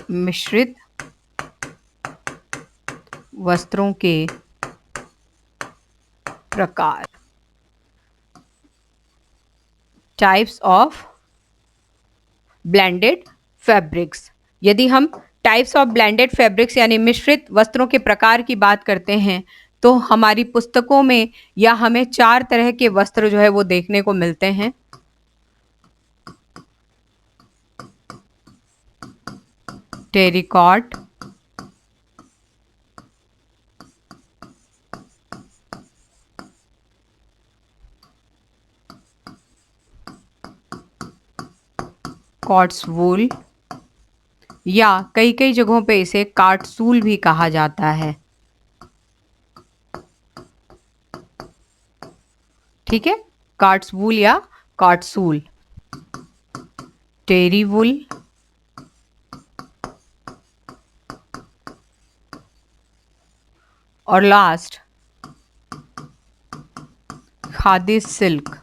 मिश्रित वस्त्रों के प्रकार, टाइप्स ऑफ ब्लेंडेड फैब्रिक्स। यदि हम टाइप्स ऑफ ब्लेंडेड फैब्रिक्स यानी मिश्रित वस्त्रों के प्रकार की बात करते हैं तो हमारी पुस्तकों में या हमें 4 तरह के वस्त्र जो है वो देखने को मिलते हैं। टेरिकॉट, कॉट्स वूल या कई कई जगहों पे इसे कार्टसूल भी कहा जाता है। ठीक है, कार्ट्स वूल या कार्टसूल। टेरी वूल, और लास्ट खादी सिल्क।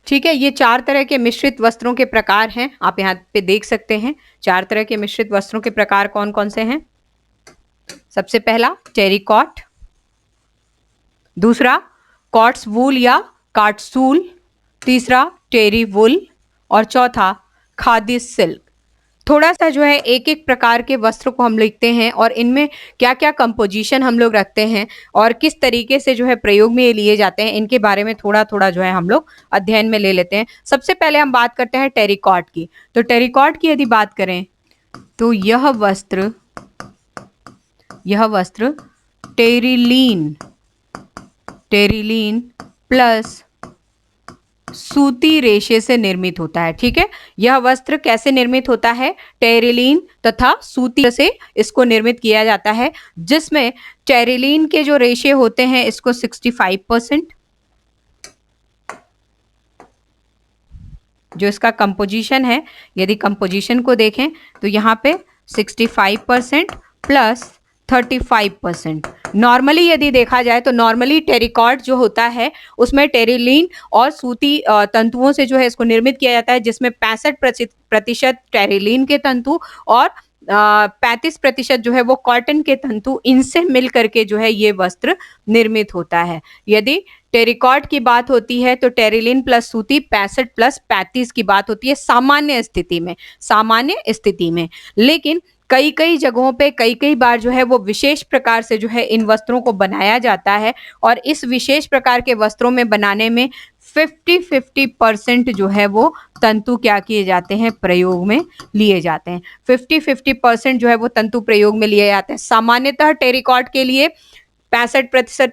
ठीक है, ये 4 तरह के मिश्रित वस्त्रों के प्रकार हैं। आप यहाँ पे देख सकते हैं 4 तरह के मिश्रित वस्त्रों के प्रकार कौन कौन से हैं। सबसे पहला टेरिकॉट, दूसरा कॉट्स वूल या कार्टसूल, तीसरा टेरी वुल और चौथा खादी सिल्क। थोड़ा सा जो है एक एक प्रकार के वस्त्र को हम लिखते हैं और इनमें क्या क्या कंपोजिशन हम लोग रखते हैं और किस तरीके से जो है प्रयोग में ये लिए जाते हैं, इनके बारे में थोड़ा थोड़ा जो है हम लोग अध्ययन में ले लेते हैं। सबसे पहले हम बात करते हैं टेरिकॉट की। तो टेरिकॉट की यदि बात करें तो यह वस्त्र टेरिलीन प्लस सूती रेशे से निर्मित होता है। ठीक है, यह वस्त्र कैसे निर्मित होता है? टेरिलीन तथा सूती से इसको निर्मित किया जाता है, जिसमें टेरिलीन के जो रेशे होते हैं इसको 65%, जो इसका कंपोजिशन है, यदि कंपोजिशन को देखें तो यहाँ पे 65% प्लस 35%। नॉर्मली यदि देखा जाए तो नॉर्मली टेरिकॉट जो होता है उसमें टेरिलीन और सूती तंतुओं से जो है इसको निर्मित किया जाता है, जिसमें 65% टेरिलीन के तंतु और 35% जो है वो कॉटन के तंतु, इनसे मिल करके जो है ये वस्त्र निर्मित होता है। यदि टेरिकॉट की बात होती है तो टेरिलीन प्लस सूती 65 प्लस 35 की बात होती है सामान्य स्थिति में। लेकिन कई कई जगहों पे कई कई बार जो है वो विशेष प्रकार से जो है इन वस्त्रों को बनाया जाता है और इस विशेष प्रकार के वस्त्रों में बनाने में 50-50% जो है वो तंतु क्या किए जाते हैं, प्रयोग में लिए जाते हैं। 50-50% जो है वो तंतु प्रयोग में लिए जाते हैं। सामान्यतः टेरिकॉट के लिए 65%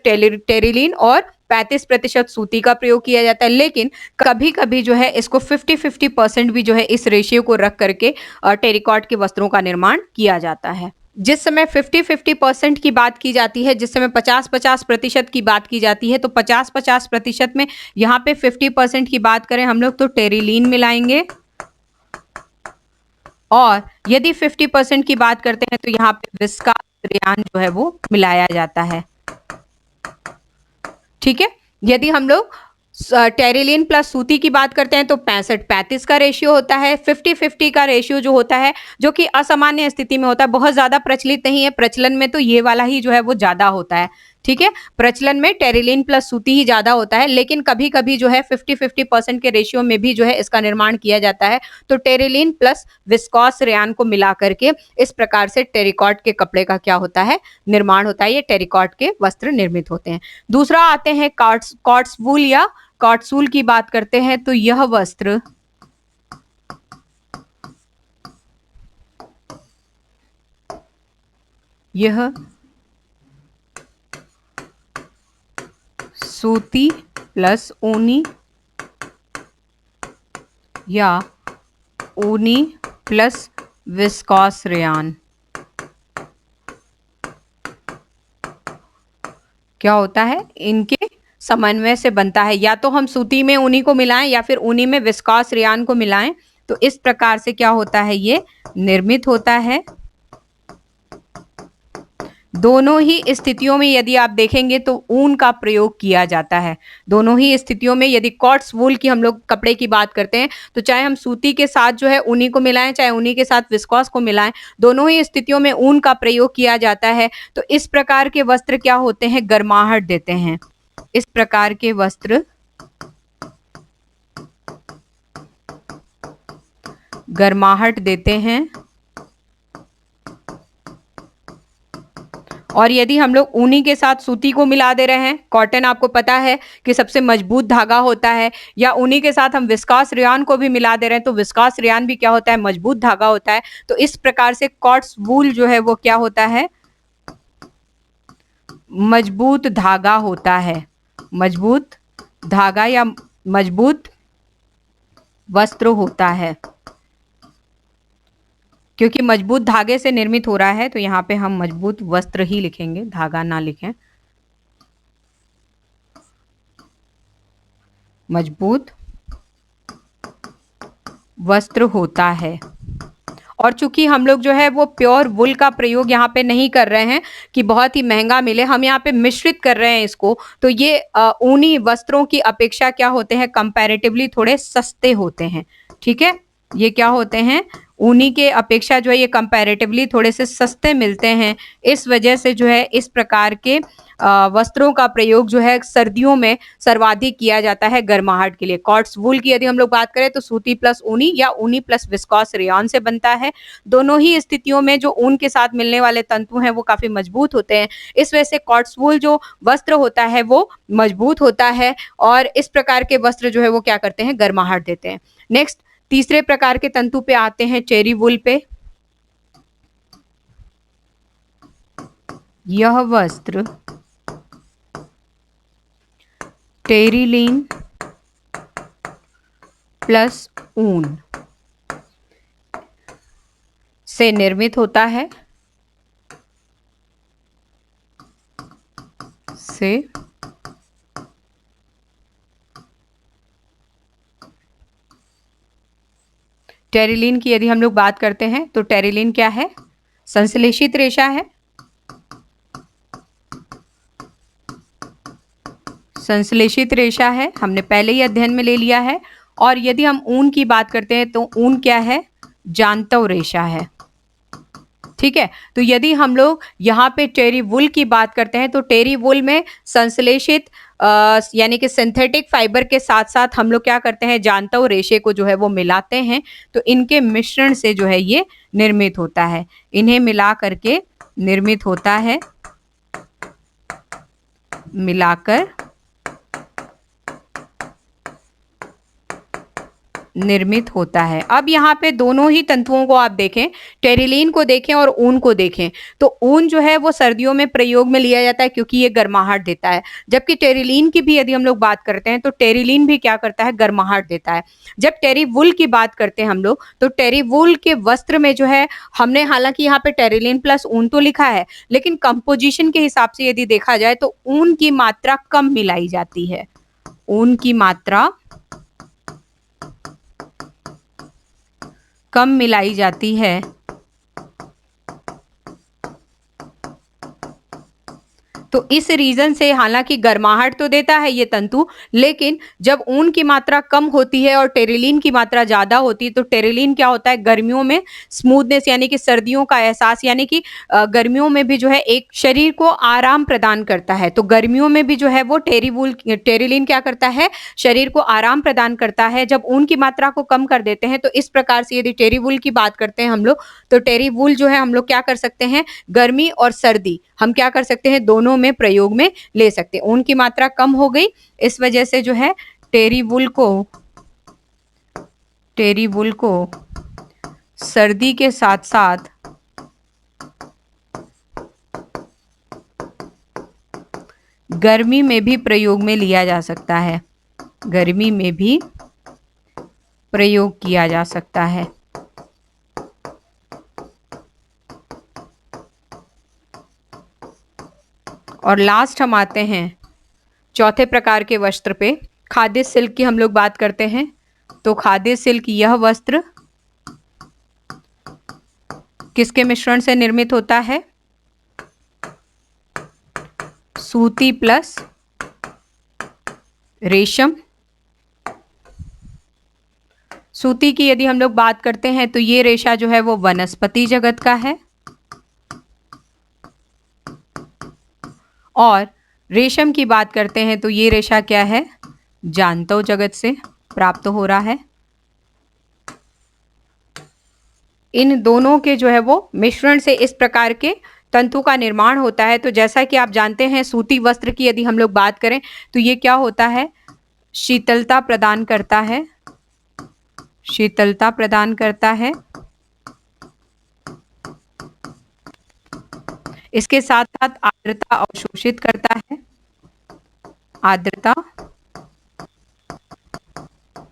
टेरिलीन और 35% सूती का प्रयोग किया जाता है, लेकिन कभी कभी जो है इसको 50-50% भी जो है इस रेशियो को रख करके टेरिकॉट के वस्त्रों का निर्माण किया जाता है। जिस समय 50-50% की बात की जाती है, जिस समय 50-50% की बात की जाती है, तो 50-50% में यहाँ पे 50% की बात करें हम लोग तो टेरिलीन मिलाएंगे, और यदि 50% की बात करते हैं तो यहाँ पे विस्कास रेयान जो है वो मिलाया जाता है। ठीक है, यदि हम लोग टेरिलीन प्लस सूती की बात करते हैं तो 65-35 का रेशियो होता है। 50-50 का रेशियो जो होता है, जो कि असामान्य स्थिति में होता है, बहुत ज्यादा प्रचलित नहीं है। प्रचलन में तो ये वाला ही जो है वो ज्यादा होता है। ठीक है, प्रचलन में टेरिलीन प्लस सूती ही ज्यादा होता है, लेकिन कभी कभी जो है 50-50% के रेशियो में भी जो है इसका निर्माण किया जाता है। तो टेरिलीन प्लस विस्कॉस रेयान को मिला करके इस प्रकार से टेरिकॉट के कपड़े का क्या होता है, निर्माण होता है। ये टेरिकॉट के वस्त्र निर्मित होते हैं। दूसरा आते हैं कॉट्स वूल या कार्टसूल की बात करते हैं तो यह वस्त्र सूती प्लस ऊनी या ऊनी प्लस विस्कॉस रेयान क्या होता है, इनके समन्वय से बनता है। या तो हम सूती में ऊनी को मिलाएं या फिर ऊनी में विस्कॉस रेयान को मिलाएं, तो इस प्रकार से क्या होता है, ये निर्मित होता है। दोनों ही स्थितियों में यदि आप देखेंगे तो ऊन का प्रयोग किया जाता है। दोनों ही स्थितियों में यदि कॉट्स वूल की हम लोग कपड़े की बात करते हैं तो चाहे हम सूती के साथ जो है ऊनी को मिलाएं, चाहे ऊनी के साथ विस्कॉस को मिलाएं, दोनों ही स्थितियों में ऊन का प्रयोग किया जाता है। तो इस प्रकार के वस्त्र क्या होते हैं, गर्माहट देते हैं। इस प्रकार के वस्त्र गर्माहट देते हैं। और यदि हम लोग ऊनी के साथ सूती को मिला दे रहे हैं, कॉटन आपको पता है कि सबसे मजबूत धागा होता है, या ऊनी के साथ हम विस्कास रेयन को भी मिला दे रहे हैं तो विस्कास रेयन भी क्या होता है, मजबूत धागा होता है। तो इस प्रकार से कॉट्स वूल जो है वो क्या होता है, मजबूत धागा होता है। मजबूत धागा या मजबूत वस्त्र होता है। क्योंकि मजबूत धागे से निर्मित हो रहा है तो यहाँ पे हम मजबूत वस्त्र ही लिखेंगे, धागा ना लिखें। मजबूत वस्त्र होता है। और चूंकि हम लोग जो है वो प्योर वुल का प्रयोग यहाँ पे नहीं कर रहे हैं कि बहुत ही महंगा मिले, हम यहाँ पे मिश्रित कर रहे हैं इसको, तो ये ऊनी वस्त्रों की अपेक्षा क्या होते हैं, कंपैरेटिवली थोड़े सस्ते होते हैं। ठीक है, ये क्या होते हैं, ऊनी के अपेक्षा जो है ये कंपैरेटिवली थोड़े से सस्ते मिलते हैं। इस वजह से जो है इस प्रकार के वस्त्रों का प्रयोग जो है सर्दियों में सर्वाधिक किया जाता है गर्माहट के लिए। कॉट्स वूल की यदि हम लोग बात करें तो सूती प्लस ऊनी या ऊनी प्लस विस्कॉस रेयन से बनता है। दोनों ही स्थितियों में जो ऊन के साथ मिलने वाले तंतु हैं वो काफी मजबूत होते हैं। इस वजह से कॉट्स वूल जो वस्त्र होता है वो मजबूत होता है और इस प्रकार के वस्त्र जो है वो क्या करते हैं, गर्माहट देते हैं। नेक्स्ट तीसरे प्रकार के तंतु पे आते हैं, चेरी वूल पे। यह वस्त्र टेरिलीन प्लस ऊन से निर्मित होता है। टेरिलीन की यदि हम लोग बात करते हैं तो टेरिलीन क्या है, संश्लेषित रेशा है। संश्लेषित रेशा है, हमने पहले ही अध्ययन में ले लिया है। और यदि हम ऊन की बात करते हैं तो ऊन क्या है, जांतव रेशा है। ठीक है, तो यदि हम लोग यहाँ पे टेरी वुल की बात करते हैं तो टेरी वुल में संश्लेषित यानी कि सिंथेटिक फाइबर के साथ साथ हम लोग क्या करते हैं, जांतव रेशे को जो है वो मिलाते हैं। तो इनके मिश्रण से जो है ये निर्मित होता है, इन्हें मिला करके निर्मित होता है, मिलाकर निर्मित होता है। अब यहाँ पे दोनों ही तंतुओं को आप देखें, टेरिलीन को देखें और ऊन को देखें, तो ऊन जो है वो सर्दियों में प्रयोग में लिया जाता है क्योंकि ये गर्माहट देता है। जबकि टेरिलीन की भी यदि हम लोग बात करते हैं तो टेरिलीन भी क्या करता है, गर्माहट देता है। जब टेरी वुल की बात करते हैं हम लोग तो टेरी वुल के वस्त्र में जो है हमने हालांकि यहाँ पे टेरिलीन प्लस ऊन तो लिखा है, लेकिन कंपोजिशन के हिसाब से यदि देखा जाए तो ऊन की मात्रा कम मिलाई जाती है। ऊन की मात्रा कम मिलाई जाती है। तो इस रीजन से हालांकि गर्माहट तो देता है ये तंतु, लेकिन जब ऊन की मात्रा कम होती है और टेरिलीन की मात्रा ज्यादा होती है तो टेरिलीन क्या होता है, गर्मियों में स्मूथनेस यानी कि सर्दियों का एहसास, यानी कि गर्मियों में भी जो है एक शरीर को आराम प्रदान करता है। तो गर्मियों में भी जो है वो टेरिलीन क्या करता है, शरीर को आराम प्रदान करता है जब ऊन की मात्रा को कम कर देते हैं। तो इस प्रकार से यदि टेरी वूल की बात करते हैं हम लोग तो टेरी वूल जो है हम लोग क्या कर सकते हैं, गर्मी और सर्दी हम क्या कर सकते हैं, दोनों में प्रयोग में ले सकते हैं। ऊन की मात्रा कम हो गई, इस वजह से जो है टेरी वुल को सर्दी के साथ साथ गर्मी में भी प्रयोग में लिया जा सकता है। गर्मी में भी प्रयोग किया जा सकता है। और लास्ट हम आते हैं चौथे प्रकार के वस्त्र पे, खादी सिल्क की हम लोग बात करते हैं। तो खादी सिल्क यह वस्त्र किसके मिश्रण से निर्मित होता है, सूती प्लस रेशम। सूती की यदि हम लोग बात करते हैं तो ये रेशा जो है वो वनस्पति जगत का है, और रेशम की बात करते हैं तो ये रेशा क्या है, जांतव जगत से प्राप्त हो रहा है। इन दोनों के जो है वो मिश्रण से इस प्रकार के तंतु का निर्माण होता है। तो जैसा कि आप जानते हैं, सूती वस्त्र की यदि हम लोग बात करें तो ये क्या होता है, शीतलता प्रदान करता है, शीतलता प्रदान करता है। इसके साथ साथ आर्द्रता अवशोषित करता है, आर्द्रता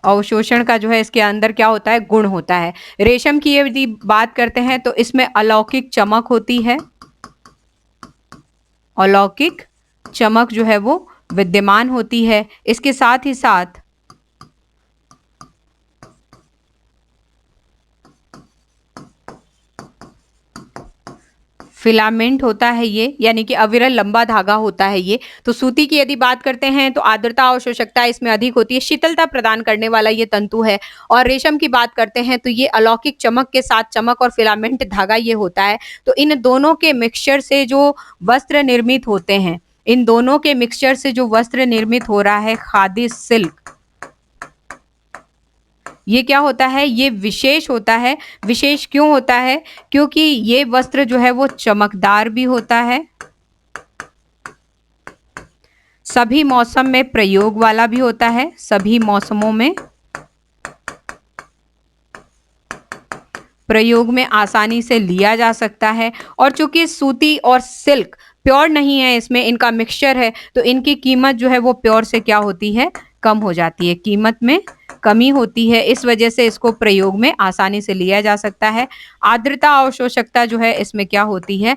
अवशोषण का जो है इसके अंदर क्या होता है, गुण होता है। रेशम की यदि बात करते हैं तो इसमें अलौकिक चमक होती है, अलौकिक चमक जो है वो विद्यमान होती है। इसके साथ ही साथ फिलामेंट होता है ये, यानी कि अविरल लंबा धागा होता है ये। तो सूती की यदि बात करते हैं तो आर्द्रता अवशोषकता इसमें अधिक होती है, शीतलता प्रदान करने वाला ये तंतु है। और रेशम की बात करते हैं तो ये अलौकिक चमक के साथ चमक और फिलामेंट धागा ये होता है। तो इन दोनों के मिक्सचर से जो वस्त्र निर्मित होते हैं, इन दोनों के मिक्सचर से जो वस्त्र निर्मित हो रहा है खादी सिल्क, ये क्या होता है, ये विशेष होता है। विशेष क्यों होता है, क्योंकि ये वस्त्र जो है वो चमकदार भी होता है, सभी मौसम में प्रयोग वाला भी होता है, सभी मौसमों में प्रयोग में आसानी से लिया जा सकता है। और चूंकि सूती और सिल्क प्योर नहीं है, इसमें इनका मिक्सचर है, तो इनकी कीमत जो है वो प्योर से क्या होती है, कम हो जाती है, कीमत में कमी होती है। इस वजह से इसको प्रयोग में आसानी से लिया जा सकता है। आर्द्रता अवशोषकता जो है इसमें क्या होती है,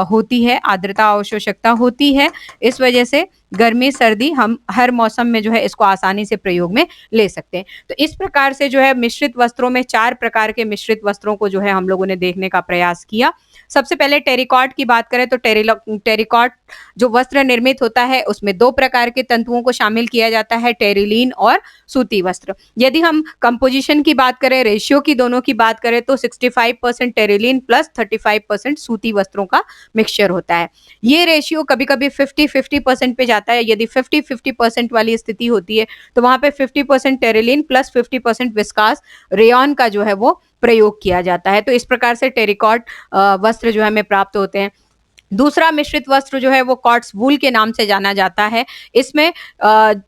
होती है, आर्द्रता अवशोषकता होती है। इस वजह से गर्मी सर्दी हम हर मौसम में जो है इसको आसानी से प्रयोग में ले सकते हैं। तो इस प्रकार से जो है मिश्रित वस्त्रों में 4 प्रकार के मिश्रित वस्त्रों को जो है हम लोगों ने देखने का प्रयास किया। सबसे पहले टेरिकॉट की बात करें तो टेरिकॉट जो वस्त्र निर्मित होता है उसमें 2 प्रकार के तंतुओं को शामिल किया जाता है, टेरिलीन और सूती वस्त्र। यदि हम कंपोजिशन की बात करें, रेशियो की दोनों की बात करें तो 65% टेरिलीन प्लस 35% सूती वस्त्रों का मिक्सचर होता है। ये रेशियो कभी-कभी 50-50% पे जाता है। यदि 50-50% वाली स्थिति होती है तो वहां पे 50% टेरिलीन प्लस 50% विस्कास रेयॉन का जो है वो प्रयोग किया जाता है। तो इस प्रकार से टेरिकॉट वस्त्र जो है हमें प्राप्त होते हैं। दूसरा मिश्रित वस्त्र जो है वो कॉट्स वूल के नाम से जाना जाता है। इसमें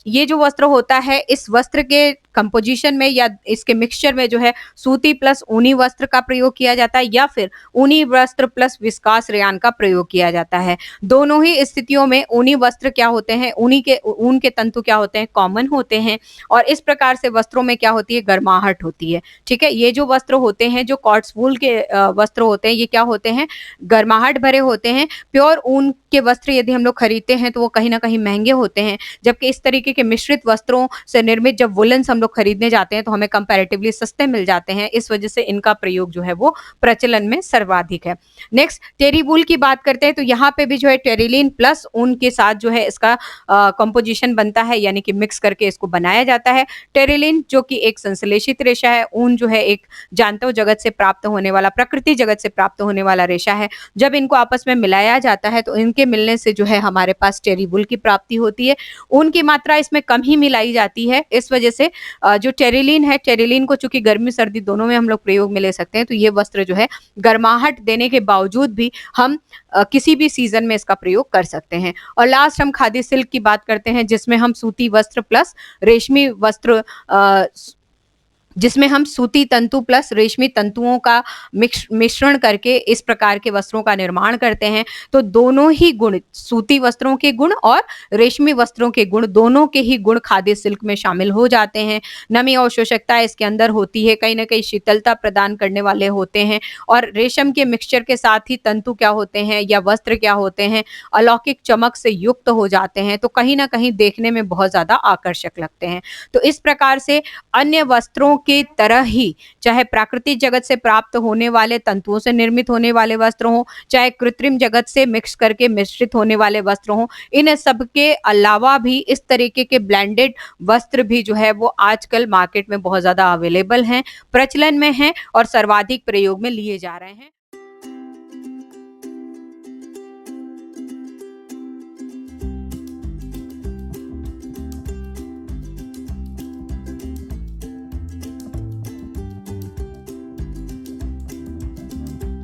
ये जो वस्त्र होता है, इस वस्त्र के कंपोजिशन में या इसके मिक्सचर में जो है सूती प्लस ऊनी वस्त्र का प्रयोग किया जाता है, या फिर ऊनी वस्त्र प्लस विस्कास रेयान का प्रयोग किया जाता है। दोनों ही स्थितियों में ऊनी वस्त्र क्या होते हैं, ऊन के तंतु क्या होते हैं, कॉमन होते हैं। और इस प्रकार से वस्त्रों में क्या होती है, गर्माहट होती है। ठीक है, ये जो वस्त्र होते हैं, जो कॉट्स वूल के वस्त्र होते हैं, ये क्या होते हैं, गर्माहट भरे होते हैं। प्योर ऊन के वस्त्र यदि हम लोग खरीदते हैं तो वो कहीं ना कहीं महंगे होते हैं, जबकि इस तरीके के मिश्रित वस्त्रों से निर्मित जब वुलन्स हम लोग खरीदने जाते हैं तो हमें कंपैरेटिवली सस्ते मिल जाते हैं। इस वजह से इनका प्रयोग जो है वो प्रचलन में सर्वाधिक है। नेक्स्ट टेरी वूल की बात करते हैं तो यहाँ पे भी जो है टेरिलीन प्लस ऊन के साथ जो है इसका कंपोजिशन बनता है, यानी कि मिक्स करके इसको बनाया जाता है। टेरिलीन जो कि एक संश्लेषित रेशा है, ऊन जो है एक जांतव जगत से प्राप्त होने वाला, प्रकृति जगत से प्राप्त होने वाला रेशा है। जब इनको आपस में मिलाया जाता है तो इनके मिलने से जो है हमारे पास टेरी वूल की प्राप्ति होती है। ऊन की मात्रा इसमें कम ही मिलाई जाती है। इस वजह से जो टेरिलीन है, टेरिलीन को चूंकि गर्मी सर्दी दोनों में हम लोग प्रयोग में ले सकते हैं, तो ये वस्त्र जो है गर्माहट देने के बावजूद भी हम किसी भी सीजन में इसका प्रयोग कर सकते हैं। और लास्ट हम खादी सिल्क की बात करते हैं, जिसमें हम सूती वस्त्र प्लस रेशमी वस्त्र जिसमें हम सूती तंतु प्लस रेशमी तंतुओं का मिश्रण करके इस प्रकार के वस्त्रों का निर्माण करते हैं। तो दोनों ही गुण, सूती वस्त्रों के गुण और रेशमी वस्त्रों के गुण, दोनों के ही गुण खादी सिल्क में शामिल हो जाते हैं। नमी और शोषकता इसके अंदर होती है, कहीं ना कहीं शीतलता प्रदान करने वाले होते हैं। और रेशम के मिक्सचर के साथ ही तंतु क्या होते हैं या वस्त्र क्या होते हैं, अलौकिक चमक से युक्त हो जाते हैं, तो कहीं ना कहीं देखने में बहुत ज्यादा आकर्षक लगते हैं। तो इस प्रकार से अन्य वस्त्रों की तरह ही चाहे प्राकृतिक जगत से प्राप्त होने वाले तंतुओं से निर्मित होने वाले वस्त्र हों, चाहे कृत्रिम जगत से मिक्स करके मिश्रित होने वाले वस्त्र हों, इन सब के अलावा भी इस तरीके के ब्लेंडेड वस्त्र भी जो है वो आजकल मार्केट में बहुत ज़्यादा अवेलेबल हैं, प्रचलन में हैं और सर्वाधिक प्रयोग में लिए जा रहे हैं।